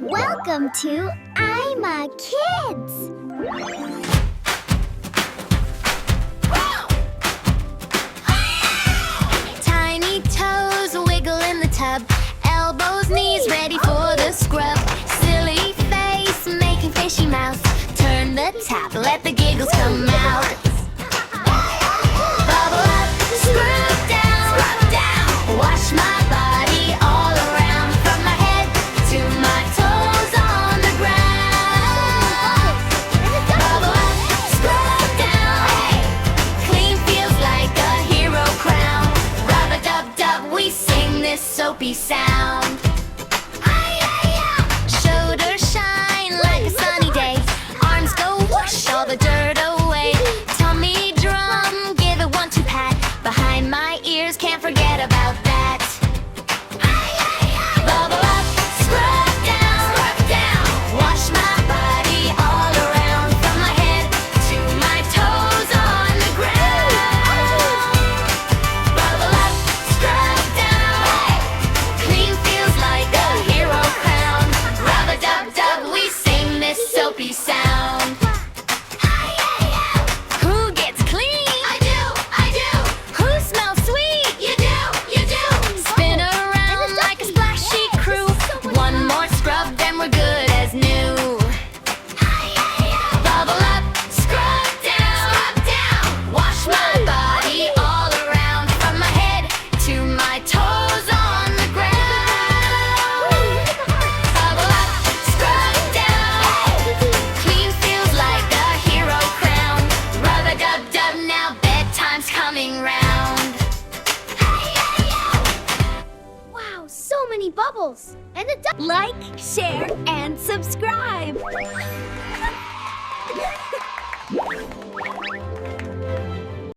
Welcome to I'm a Kids. Tiny toes wiggle in the tub, elbows, knees ready for the scrub. Silly face making fishy mouth. Turn the tap, let the giggles come out. Bubble up, scrub down, wash my body all around, from my head to my toes on the ground. Bubble up, scrub down, clean feels like a hero crown. Rub-a-dub-dub, we sing this soapy sound. Shoulders shine like a sunny day, arms go whoosh, all the dirt away. Tummy drum, give it 1-2 pat, behind my ears, can't forget about that. Bubble up, scrub down, wash my body all around, from my head to my toes on the ground. Bubble up, scrub down, clean feels like a hero crown. Rub-a-dub-dub, we sing this soapy sound. Who gets clean? I do. Who smells sweet? You do. Spin around like a splashy crew. One more scrub, then we're good as new. Bubble up, scrub down, wash my body all around, from my head to my toes on the ground. Bubble up, scrub down, clean feels like a hero crown. Rub-a-dub-dub, now bedtime's coming round. Wow, so many bubbles. And a duck. Like, share, and subscribe.